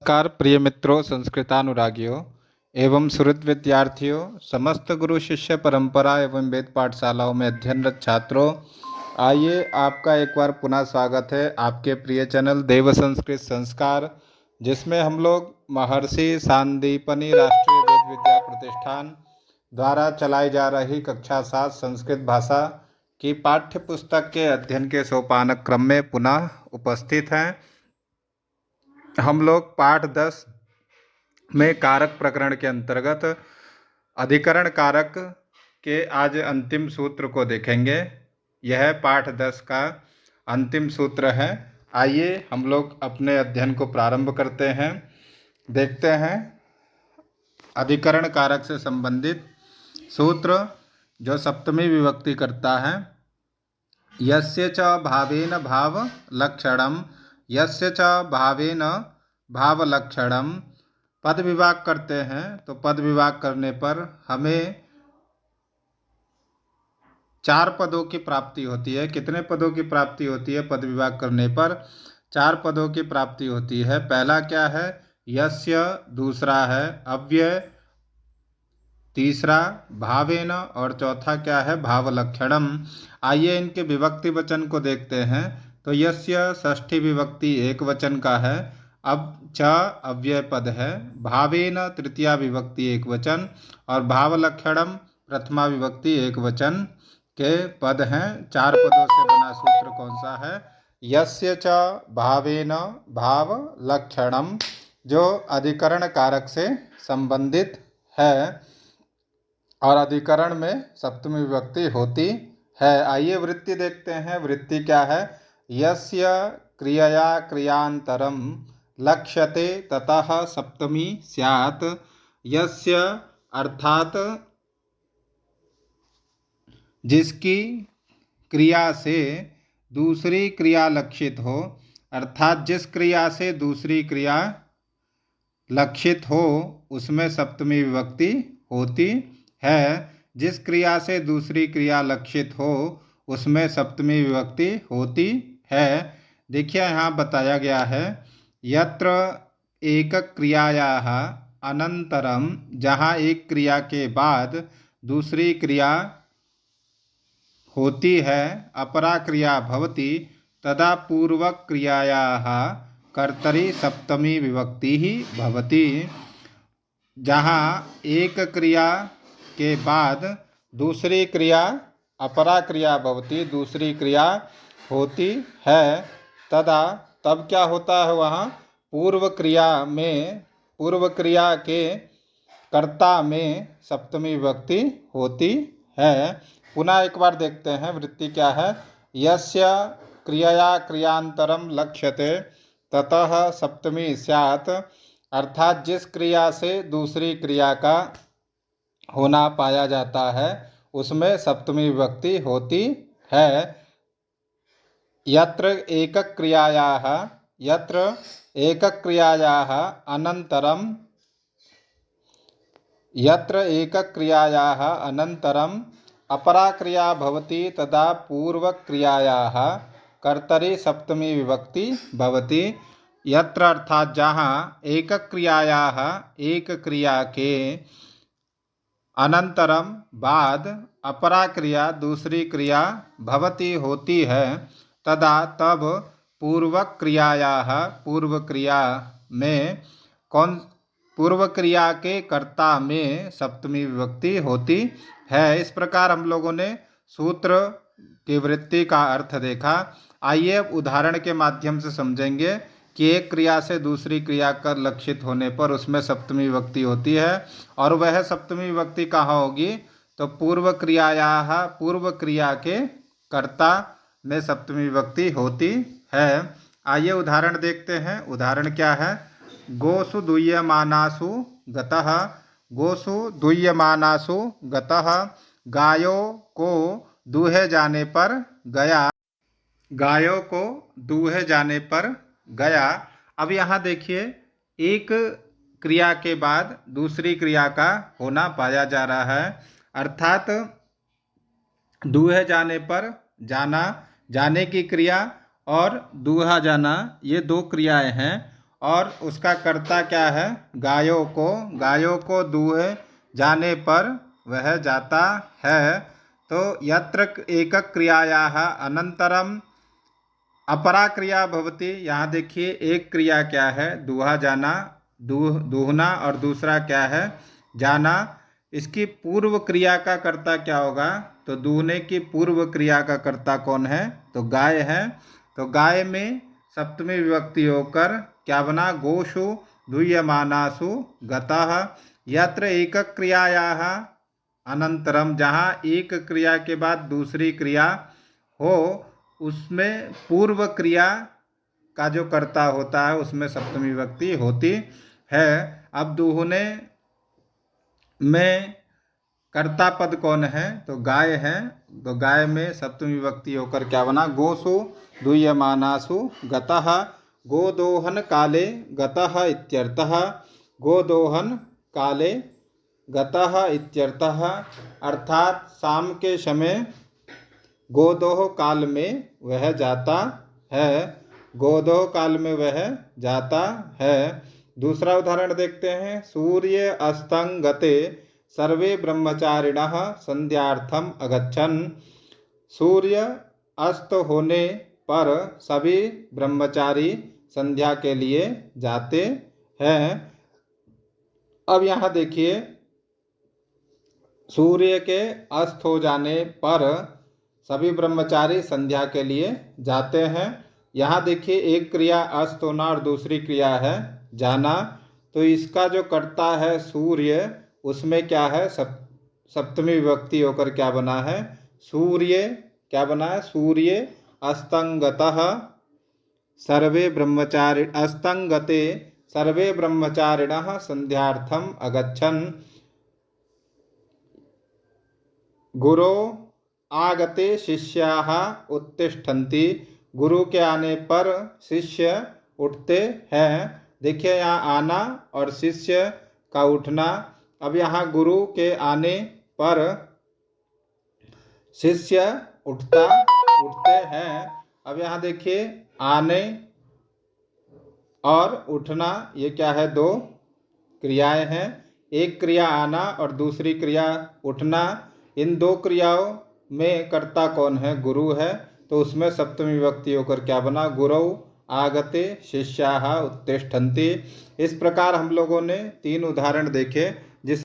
नमस्कार प्रिय मित्रों, संस्कृतानुरागियों एवं सुहृद विद्यार्थियों, समस्त गुरु शिष्य परंपरा एवं वेद पाठशालाओं में अध्ययनरत छात्रों, आइए आपका एक बार पुनः स्वागत है आपके प्रिय चैनल देव संस्कृत संस्कार, जिसमें हम लोग महर्षि सांदीपनि राष्ट्रीय वेद विद्या प्रतिष्ठान द्वारा चलाई जा रही कक्षा 7 संस्कृत भाषा की पाठ्य पुस्तक के अध्ययन के सोपान क्रम में पुनः उपस्थित हैं। हम लोग पाठ 10 में कारक प्रकरण के अंतर्गत अधिकरण कारक के आज अंतिम सूत्र को देखेंगे। यह पाठ 10 का अंतिम सूत्र है। आइए हम लोग अपने अध्ययन को प्रारंभ करते हैं। देखते हैं अधिकरण कारक से संबंधित सूत्र जो सप्तमी विभक्ति करता है। यस्य च भावेन भाव लक्षणम, यस्य च भावेन भाव लक्षणम। पद विभाग करते हैं तो पद विभाग करने पर हमें 4 पदों की प्राप्ति होती है। कितने पदों की प्राप्ति होती है? पद विभाग करने पर 4 पदों की प्राप्ति होती है। पहला क्या है? यस्य, दूसरा है अव्यय, तीसरा भावेन और चौथा क्या है? भाव लक्षणम। आइए इनके विभक्ति वचन को देखते हैं। तो यस्य षष्ठी विभक्ति एक वचन का है। अब च अव्यय पद है। भावेन तृतीया विभक्ति एक वचन और भाव लक्षणम प्रथमा विभक्ति एक वचन के पद हैं। 4 पदों से बना सूत्र कौन सा है? यस्य च भावेन भाव लक्षणम, जो अधिकरण कारक से संबंधित है और अधिकरण में सप्तमी विभक्ति होती है। आइए वृत्ति देखते हैं। वृत्ति क्या है? यस्य क्रियया क्रियांतरम लक्ष्यते ततः सप्तमी स्यात्। यस्य अर्थात जिसकी क्रिया से दूसरी क्रिया लक्षित हो, अर्थात जिस क्रिया से दूसरी क्रिया लक्षित हो उसमें सप्तमी विभक्ति होती है। जिस क्रिया से दूसरी क्रिया लक्षित हो उसमें सप्तमी विभक्ति होती है। देखिए यहाँ बताया गया है, यत्र एक क्रियायाः अनंतरम, जहाँ एक क्रिया के बाद दूसरी क्रिया होती है, अपरा क्रिया भवति, तदा पूर्वक क्रियायाः कर्तरि सप्तमी विभक्ति ही भवति। जहाँ एक क्रिया के बाद दूसरी क्रिया अपरा क्रिया भवति, दूसरी क्रिया होती है, तदा तब क्या होता है? वहाँ पूर्व क्रिया के कर्ता में सप्तमी विभक्ति होती है। पुनः एक बार देखते हैं वृत्ति क्या है। यस्य क्रियया क्रियांतरम लक्ष्यते ततः सप्तमी स्यात्, अर्थात जिस क्रिया से दूसरी क्रिया का होना पाया जाता है उसमें सप्तमी विभक्ति होती है। यत्र एक क्रियायाः अनंतरम अपरा क्रिया भवति, तदा पूर्वक क्रियायाः कर्तरि सप्तमी विभक्ति भवति। यत्र अर्थात जहाँ एक क्रिया के अनंतरम बाद अपरा क्रिया दूसरी क्रिया भवति होती है, तदा तब पूर्व क्रिया के कर्ता में सप्तमी विभक्ति होती है। इस प्रकार हम लोगों ने सूत्र की वृत्ति का अर्थ देखा। आइए अब उदाहरण के माध्यम से समझेंगे कि एक क्रिया से दूसरी क्रिया का लक्षित होने पर उसमें सप्तमी विभक्ति होती है, और वह सप्तमी विभक्ति कहाँ होगी? तो पूर्व क्रिया के कर्ता में सप्तमी विभक्ति होती है। आइए उदाहरण देखते हैं। उदाहरण क्या है? गोसु दूयमानासु गतः, गोसु दूयमानासु गतः, गायों को दूहे जाने पर गया, गायों को दूहे जाने पर गया। अब यहाँ देखिए, एक क्रिया के बाद दूसरी क्रिया का होना पाया जा रहा है, अर्थात दूहे जाने पर जाना, जाने की क्रिया और दूहा जाना, ये 2 क्रियाएं हैं। और उसका कर्ता क्या है? गायों को दूहे जाने पर वह जाता है। तो यत्र एकक क्रियायाः अनंतरम अपरा क्रिया भवति। यहाँ देखिए एक क्रिया क्या है? दूहा जाना, दूहना, और दूसरा क्या है? जाना। इसकी पूर्व क्रिया का कर्ता क्या होगा? तो दूहने की पूर्व क्रिया का कर्ता कौन है? तो गाय है। तो गाय में सप्तमी विभक्ति होकर क्या बना? गोषु दूयमानासु गतः। यत्र एकक क्रियायाः अनंतरम, जहाँ एक क्रिया के बाद दूसरी क्रिया हो उसमें पूर्व क्रिया का जो कर्ता होता है उसमें सप्तमी विभक्ति होती है। अब दूहने में कर्ता पद कौन है? तो गाय है। तो गाय में सप्तमी विभक्ति होकर क्या बना? गोसु दूयमानासु गतः। गोदोहन काले गतः इत्यर्थः। गोदोहन काले गतः इत्यर्थः, अर्थात शाम के समय गोदोह काल में वह जाता है। गोदोह काल में वह जाता है। दूसरा उदाहरण देखते हैं। सूर्य अस्तंगते सर्वे ब्रह्मचारिणः संध्यार्थम अगच्छन्। सूर्य अस्त होने पर सभी ब्रह्मचारी संध्या के लिए जाते हैं। अब यहाँ देखिए, सूर्य के अस्त हो जाने पर सभी ब्रह्मचारी संध्या के लिए जाते हैं। यहाँ देखिए एक क्रिया अस्त होना और दूसरी क्रिया है जाना। तो इसका जो कर्ता है सूर्य, उसमें क्या है? सप्तमी विभक्ति होकर क्या बना है? सूर्य क्या बना है? सूर्य अस्तंगतः सर्वे ब्रह्मचारि अस्तंगते सर्वे ब्रह्मचारिणः संध्यार्थम अगच्छन्। गुरो आगते शिष्याः उत्तिष्ठन्ति। गुरु के आने पर शिष्य उठते हैं। देखिए यहाँ आना और शिष्य का उठना। अब यहाँ गुरु के आने पर शिष्य उठते हैं। अब यहाँ देखिए आने और उठना, ये क्या है? दो क्रियाएं हैं। एक क्रिया आना और दूसरी क्रिया उठना। इन दो क्रियाओं में कर्ता कौन है? गुरु है। तो उसमें सप्तमी विभक्ति होकर क्या बना? गुरौ आगते शिष्याः उत्तिष्ठन्ति। इस प्रकार हम लोगों ने 3 उदाहरण देखे